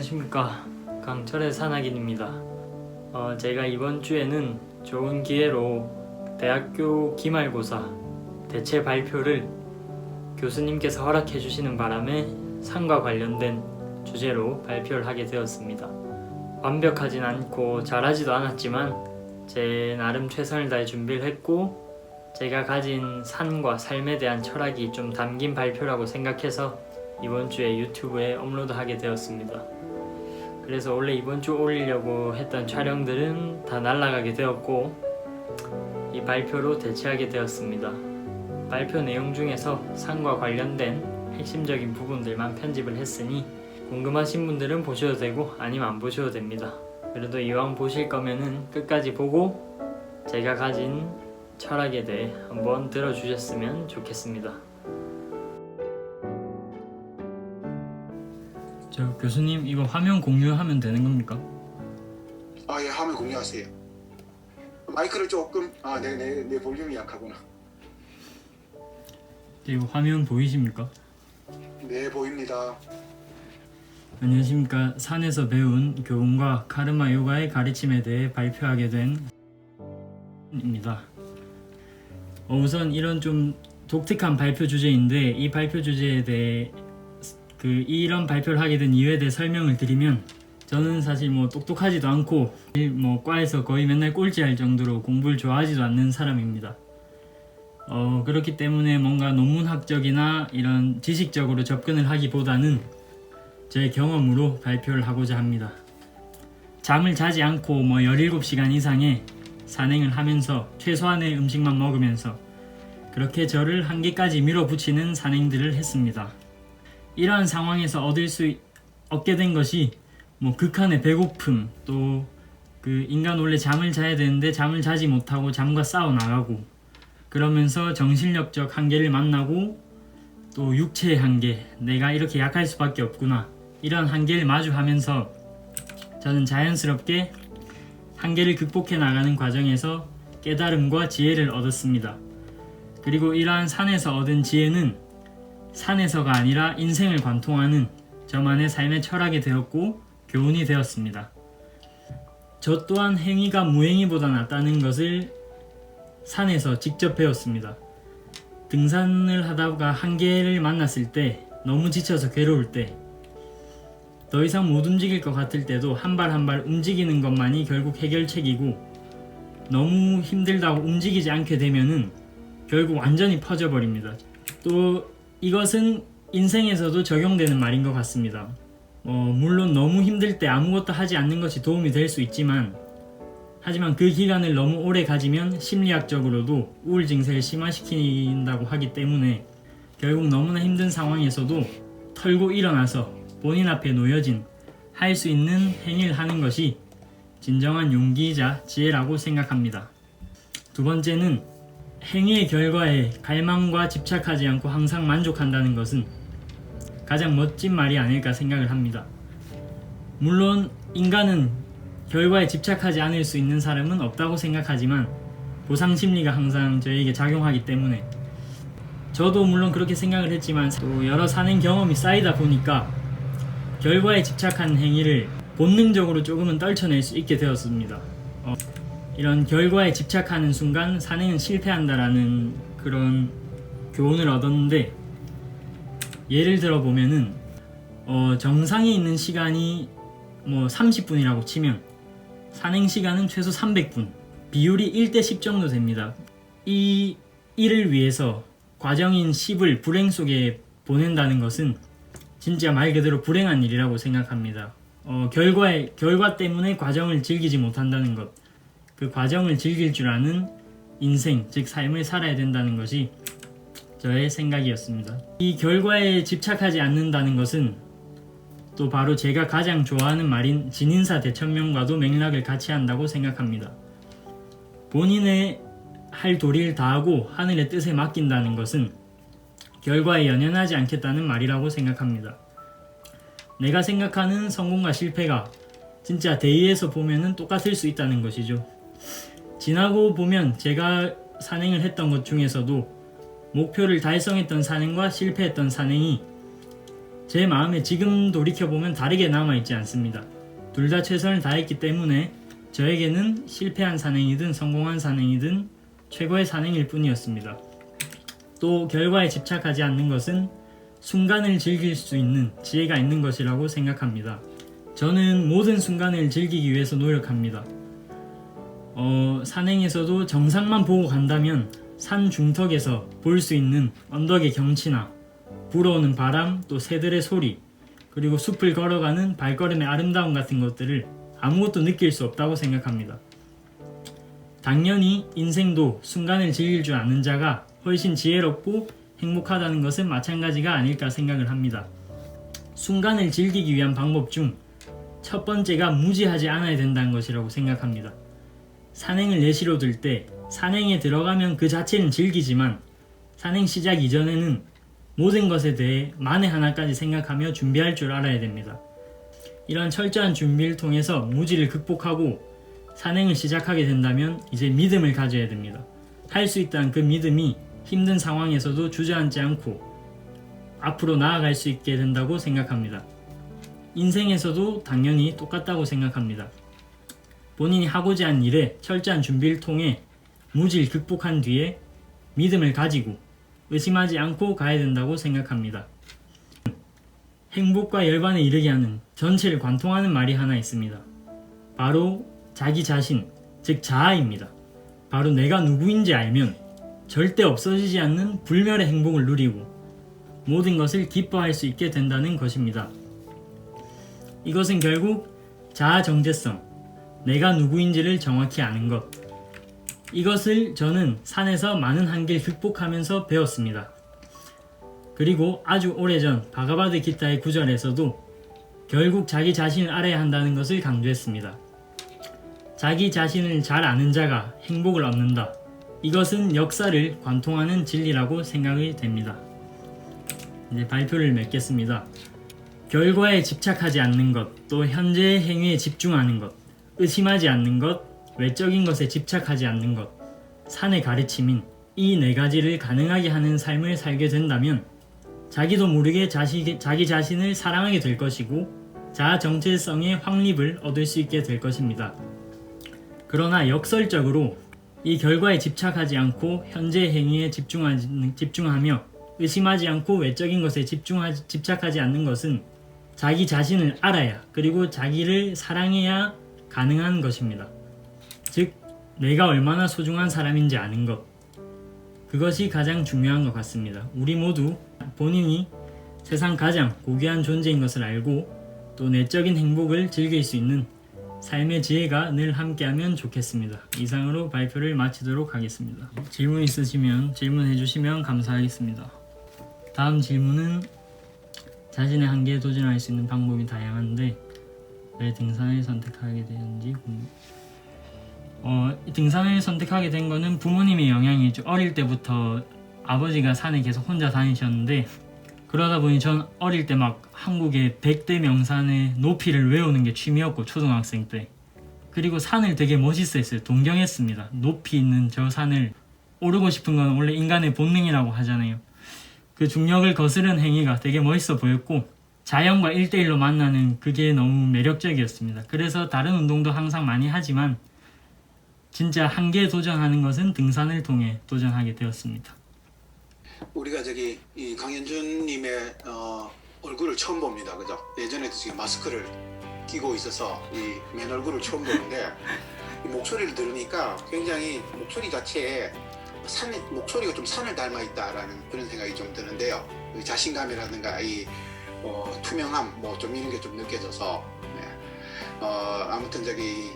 안녕하십니까, 강철의 산악인입니다. 제가 이번 주에는 좋은 기회로 대학교 기말고사 대체 발표를 교수님께서 허락해 주시는 바람에 상과 관련된 주제로 발표를 하게 되었습니다. 완벽하진 않고 잘하지도 않았지만 제 나름 최선을 다해 준비를 했고, 제가 가진 산과 삶에 대한 철학이 좀 담긴 발표라고 생각해서 이번 주에 유튜브에 업로드하게 되었습니다. 그래서 원래 이번 주 올리려고 했던 촬영들은 다 날아가게 되었고, 이 발표로 대체하게 되었습니다. 발표 내용 중에서 상과 관련된 핵심적인 부분들만 편집을 했으니 궁금하신 분들은 보셔도 되고 아니면 안 보셔도 됩니다. 그래도 이왕 보실 거면은 끝까지 보고 제가 가진 철학에 대해 한번 들어주셨으면 좋겠습니다. 저 교수님, 이거 화면 공유하면 되는 겁니까? 예, 화면 공유하세요. 마이크를 조금 내 볼륨이 약하구나. 이거 화면 보이십니까? 네, 보입니다. 안녕하십니까. 산에서 배운 교훈과 카르마 요가의 가르침에 대해 발표하게 된 입니다. 우선 이런 좀 독특한 발표 주제인데, 이 발표 주제에 대해 이런 발표를 하게 된 이유에 대해 설명을 드리면, 저는 사실 똑똑하지도 않고 과에서 거의 맨날 꼴찌할 정도로 공부를 좋아하지도 않는 사람입니다. 그렇기 때문에 뭔가 논문학적이나 이런 지식적으로 접근을 하기보다는 제 경험으로 발표를 하고자 합니다. 잠을 자지 않고 17시간 이상의 산행을 하면서 최소한의 음식만 먹으면서 그렇게 저를 한계까지 밀어붙이는 산행들을 했습니다. 이러한 상황에서 얻게 된 것이 극한의 배고픔, 또 인간 원래 잠을 자야 되는데 잠을 자지 못하고 잠과 싸워 나가고, 그러면서 정신력적 한계를 만나고, 또 육체의 한계, 내가 이렇게 약할 수밖에 없구나, 이런 한계를 마주하면서 저는 자연스럽게 한계를 극복해 나가는 과정에서 깨달음과 지혜를 얻었습니다. 그리고 이러한 산에서 얻은 지혜는 산에서가 아니라 인생을 관통하는 저만의 삶의 철학이 되었고 교훈이 되었습니다. 저 또한 행위가 무행위보다 낫다는 것을 산에서 직접 배웠습니다. 등산을 하다가 한계를 만났을 때, 너무 지쳐서 괴로울 때, 더 이상 못 움직일 것 같을 때도 한 발 한 발 움직이는 것만이 결국 해결책이고, 너무 힘들다고 움직이지 않게 되면은 결국 완전히 퍼져버립니다. 또 이것은 인생에서도 적용되는 말인 것 같습니다. 물론 너무 힘들 때 아무것도 하지 않는 것이 도움이 될 수 있지만, 하지만 그 기간을 너무 오래 가지면 심리학적으로도 우울 증세를 심화시킨다고 하기 때문에 결국 너무나 힘든 상황에서도 털고 일어나서 본인 앞에 놓여진 할 수 있는 행위를 하는 것이 진정한 용기이자 지혜라고 생각합니다. 두 번째는, 행위의 결과에 갈망과 집착하지 않고 항상 만족한다는 것은 가장 멋진 말이 아닐까 생각을 합니다. 물론 인간은 결과에 집착하지 않을 수 있는 사람은 없다고 생각하지만 보상심리가 항상 저에게 작용하기 때문에, 저도 물론 그렇게 생각을 했지만 또 여러 산행 경험이 쌓이다 보니까 결과에 집착하는 행위를 본능적으로 조금은 떨쳐낼 수 있게 되었습니다. 이런 결과에 집착하는 순간 산행은 실패한다라는 그런 교훈을 얻었는데, 예를 들어 보면은 정상에 있는 시간이 30분이라고 치면 산행 시간은 최소 300분, 비율이 1대10 정도 됩니다. 이 일을 위해서 과정인 10을 불행 속에 보낸다는 것은 진짜 말 그대로 불행한 일이라고 생각합니다. 결과 때문에 과정을 즐기지 못한다는 것, 그 과정을 즐길 줄 아는 인생, 즉 삶을 살아야 된다는 것이 저의 생각이었습니다. 이 결과에 집착하지 않는다는 것은 또 바로 제가 가장 좋아하는 말인 진인사 대천명과도 맥락을 같이 한다고 생각합니다. 본인의 할 도리를 다하고 하늘의 뜻에 맡긴다는 것은 결과에 연연하지 않겠다는 말이라고 생각합니다. 내가 생각하는 성공과 실패가 진짜 대의에서 보면은 똑같을 수 있다는 것이죠. 지나고 보면 제가 산행을 했던 것 중에서도 목표를 달성했던 산행과 실패했던 산행이 제 마음에 지금 돌이켜보면 다르게 남아있지 않습니다. 둘 다 최선을 다했기 때문에 저에게는 실패한 산행이든 성공한 산행이든 최고의 산행일 뿐이었습니다. 또 결과에 집착하지 않는 것은 순간을 즐길 수 있는 지혜가 있는 것이라고 생각합니다. 저는 모든 순간을 즐기기 위해서 노력합니다. 산행에서도 정상만 보고 간다면 산 중턱에서 볼 수 있는 언덕의 경치나 불어오는 바람, 또 새들의 소리, 그리고 숲을 걸어가는 발걸음의 아름다움 같은 것들을 아무것도 느낄 수 없다고 생각합니다. 당연히 인생도 순간을 즐길 줄 아는 자가 훨씬 지혜롭고 행복하다는 것은 마찬가지가 아닐까 생각을 합니다. 순간을 즐기기 위한 방법 중 첫 번째가 무지하지 않아야 된다는 것이라고 생각합니다. 산행을 예시로 들 때 산행에 들어가면 그 자체는 즐기지만 산행 시작 이전에는 모든 것에 대해 만에 하나까지 생각하며 준비할 줄 알아야 됩니다. 이런 철저한 준비를 통해서 무지를 극복하고 산행을 시작하게 된다면 이제 믿음을 가져야 됩니다. 할 수 있다는 그 믿음이 힘든 상황에서도 주저앉지 않고 앞으로 나아갈 수 있게 된다고 생각합니다. 인생에서도 당연히 똑같다고 생각합니다. 본인이 하고자 한 일에 철저한 준비를 통해 무지를 극복한 뒤에 믿음을 가지고 의심하지 않고 가야 된다고 생각합니다. 행복과 열반에 이르게 하는 전체를 관통하는 말이 하나 있습니다. 바로 자기 자신, 즉 자아입니다. 바로 내가 누구인지 알면 절대 없어지지 않는 불멸의 행복을 누리고 모든 것을 기뻐할 수 있게 된다는 것입니다. 이것은 결국 자아 정체성, 내가 누구인지를 정확히 아는 것, 이것을 저는 산에서 많은 한계를 극복하면서 배웠습니다. 그리고 아주 오래전 바가바드 기타의 구절에서도 결국 자기 자신을 알아야 한다는 것을 강조했습니다. 자기 자신을 잘 아는 자가 행복을 얻는다. 이것은 역사를 관통하는 진리라고 생각이 됩니다. 이제 발표를 맺겠습니다. 결과에 집착하지 않는 것, 또 현재의 행위에 집중하는 것, 의심하지 않는 것, 외적인 것에 집착하지 않는 것, 산의 가르침인 이 네 가지를 가능하게 하는 삶을 살게 된다면 자기도 모르게 자기 자신을 사랑하게 될 것이고 자아 정체성의 확립을 얻을 수 있게 될 것입니다. 그러나 역설적으로 이 결과에 집착하지 않고 현재의 행위에 집중하며 의심하지 않고 외적인 것에 집착하지 않는 것은 자기 자신을 알아야, 그리고 자기를 사랑해야 가능한 것입니다. 즉 내가 얼마나 소중한 사람인지 아는 것, 그것이 가장 중요한 것 같습니다. 우리 모두 본인이 세상 가장 고귀한 존재인 것을 알고 또 내적인 행복을 즐길 수 있는 삶의 지혜가 늘 함께하면 좋겠습니다. 이상으로 발표를 마치도록 하겠습니다. 질문 있으시면 질문해 주시면 감사하겠습니다. 다음 질문은 자신의 한계에 도전할 수 있는 방법이 다양한데 왜 등산을 선택하게 되는지 등산을 선택하게 된 거는 부모님의 영향이죠. 어릴 때부터 아버지가 산에 계속 혼자 다니셨는데 그러다 보니 전 어릴 때 막 한국의 100대 명산의 높이를 외우는 게 취미였고 초등학생 때. 그리고 산을 되게 멋있어 했어요. 동경했습니다. 높이 있는 저 산을 오르고 싶은 건 원래 인간의 본능이라고 하잖아요. 그 중력을 거스르는 행위가 되게 멋있어 보였고 자연과 1대1로 만나는 그게 너무 매력적이었습니다. 그래서 다른 운동도 항상 많이 하지만 진짜 한계에 도전하는 것은 등산을 통해 도전하게 되었습니다. 우리가 저기 이 강현준님의 얼굴을 처음 봅니다. 그죠? 예전에도 지금 마스크를 끼고 있어서 이 맨 얼굴을 처음 보는데 이 목소리를 들으니까 굉장히 목소리 자체에 목소리가 좀 산을 닮아 있다라는 그런 생각이 좀 드는데요. 이 자신감이라든가 이 투명함 뭐 좀 이런 게 좀 느껴져서 아무튼 저기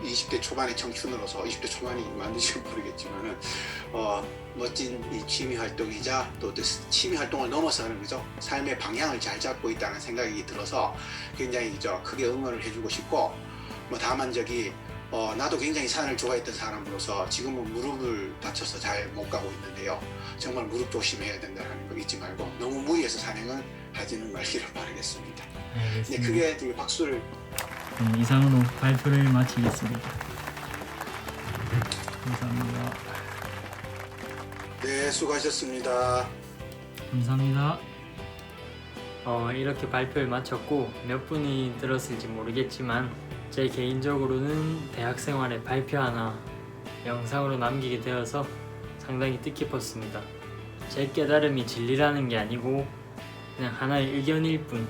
20대 초반의 청춘으로서 20대 초반이 맞는지 모르겠지만은 멋진 이 취미 활동이자 또 취미 활동을 넘어서는 그죠 삶의 방향을 잘 잡고 있다는 생각이 들어서 굉장히 크게 응원을 해주고 싶고 뭐 다만 저기 나도 굉장히 산을 좋아했던 사람으로서 지금은 무릎을 다쳐서 잘 못 가고 있는데요. 정말 무릎 조심해야 된다는 거 잊지 말고 너무 무리해서 산행은 하지는 말기를 바라겠습니다. 네, 크게 되게 박수를. 이상으로 발표를 마치겠습니다. 감사합니다. 네, 수고하셨습니다. 감사합니다. 이렇게 발표를 마쳤고 몇 분이 들었을지 모르겠지만 제 개인적으로는 대학 생활의 발표 하나 영상으로 남기게 되어서 상당히 뜻깊었습니다. 제 깨달음이 진리라는 게 아니고 그냥 하나의 의견일 뿐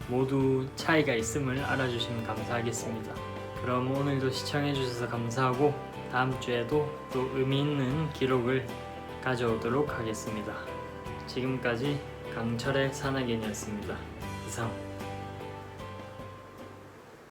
모두 차이가 있음을 알아주시면 감사하겠습니다. 그럼 오늘도 시청해주셔서 감사하고 다음 주에도 또 의미 있는 기록을 가져오도록 하겠습니다. 지금까지 강철의 산악인이었습니다. 이상.